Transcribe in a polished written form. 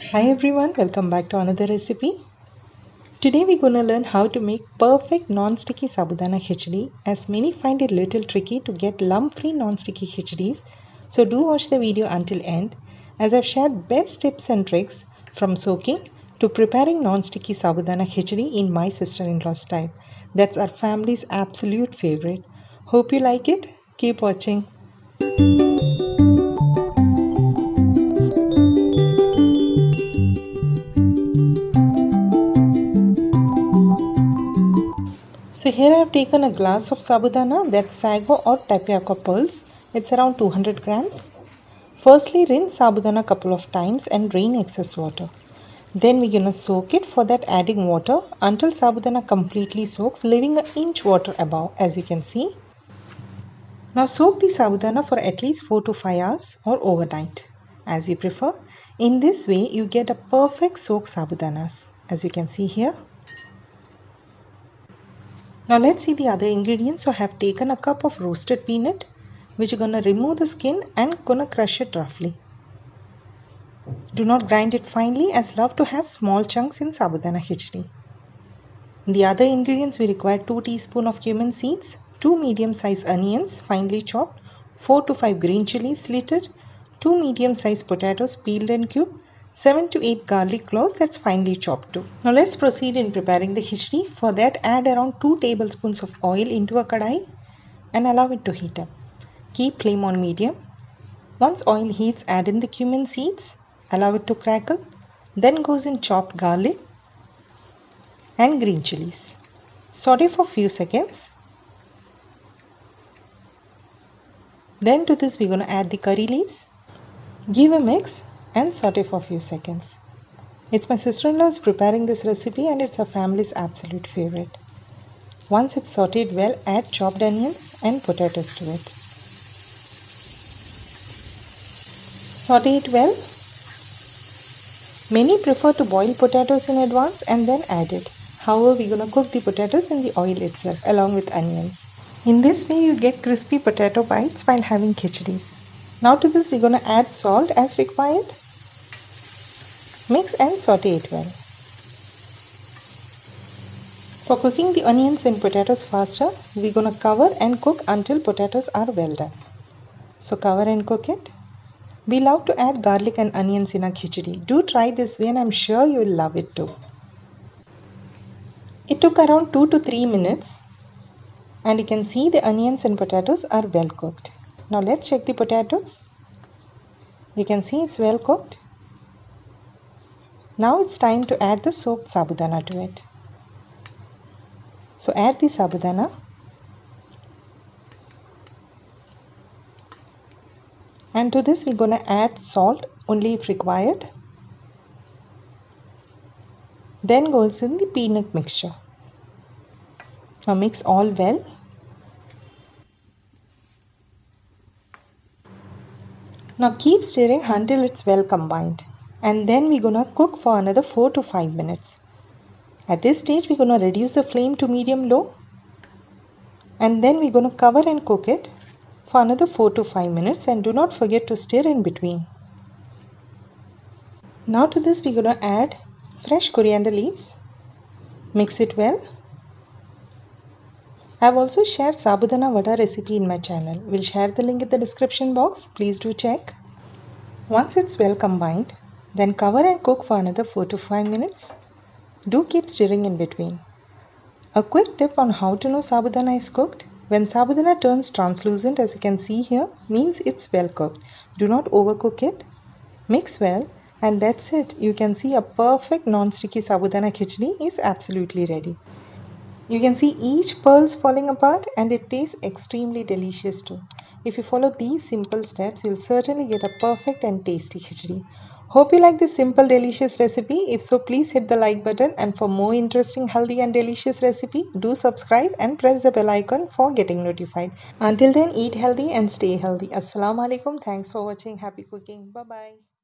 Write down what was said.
Hi everyone, welcome back to another recipe. Today we're gonna learn how to make perfect non-sticky sabudana khichdi, as many find it little tricky to get lump-free non-sticky khichdis. So do watch the video until end, as I've shared best tips and tricks from soaking to preparing non-sticky sabudana khichdi in my sister-in-law style. That's our family's absolute favorite. Hope you like it. Keep watching. So here I have taken a glass of sabudana, that's sago or tapioca pearls. It's around 200 grams. Firstly, rinse sabudana a couple of times and drain excess water. Then we're gonna soak it, for that adding water until sabudana completely soaks, leaving an inch water above, as you can see. Now soak the sabudana for at least 4 to 5 hours or overnight, as you prefer. In this way, you get a perfect soaked sabudanas, as you can see here. Now let's see the other ingredients. So I have taken a cup of roasted peanut, which you're gonna remove the skin and gonna crush it roughly. Do not grind it finely, as love to have small chunks in sabudana khichdi. The other ingredients, we require 2 teaspoons of cumin seeds, 2 medium-sized onions finely chopped, 4 to 5 green chilies slitted, 2 medium-sized potatoes peeled and cubed, 7 to 8 garlic cloves that's finely chopped too. Now let's proceed in preparing the khichdi. For that, add around 2 tablespoons of oil into a kadai and allow it to heat up. Keep flame on medium. Once oil heats, add in the cumin seeds, allow it to crackle, then goes in chopped garlic and green chilies. Saute for few seconds. Then to this we're going to add the curry leaves. Give a mix and saute for few seconds. It's my sister-in-law is preparing this recipe and it's her family's absolute favorite. Once it's sauteed well, add chopped onions and potatoes to it. Saute it well. Many prefer to boil potatoes in advance and then add it. However, we're going to cook the potatoes in the oil itself along with onions. In this way, you get crispy potato bites while having khichdis. Now to this, we're going to add salt as required. Mix and saute it well. For cooking the onions and potatoes faster, we're going to cover and cook until potatoes are well done. So cover and cook it. We love to add garlic and onions in our khichdi. Do try this way and I'm sure you will love it too. It took around 2 to 3 minutes and you can see the onions and potatoes are well cooked. Now let's check the potatoes. You can see it's well cooked. Now it's time to add the soaked sabudana to it. So add the sabudana. And to this we're going to add salt only if required. Then goes in the peanut mixture. Now mix all well. Now keep stirring until it's well combined. And then we're going to cook for another 4 to 5 minutes. At this stage we're going to reduce the flame to medium-low. And then we're going to cover and cook it for another 4 to 5 minutes, and do not forget to stir in between. Now to this we're going to add fresh coriander leaves. Mix it well. I've also shared sabudana vada recipe in my channel. We'll share the link in the description box. Please do check. Once it's well combined, then cover and cook for another 4 to 5 minutes. Do keep stirring in between. A quick tip on how to know sabudana is cooked. When sabudana turns translucent, as you can see here, means it's well cooked. Do not overcook it. Mix well, and that's it. You can see a perfect non-sticky sabudana khichdi is absolutely ready. You can see each pearls falling apart and it tastes extremely delicious too. If you follow these simple steps, you'll certainly get a perfect and tasty khichdi. Hope you like this simple delicious recipe. If so, please hit the like button, and for more interesting healthy and delicious recipe, do subscribe and press the bell icon for getting notified. Until then, eat healthy and stay healthy. Assalamu alaikum. Thanks for watching. Happy cooking. Bye bye.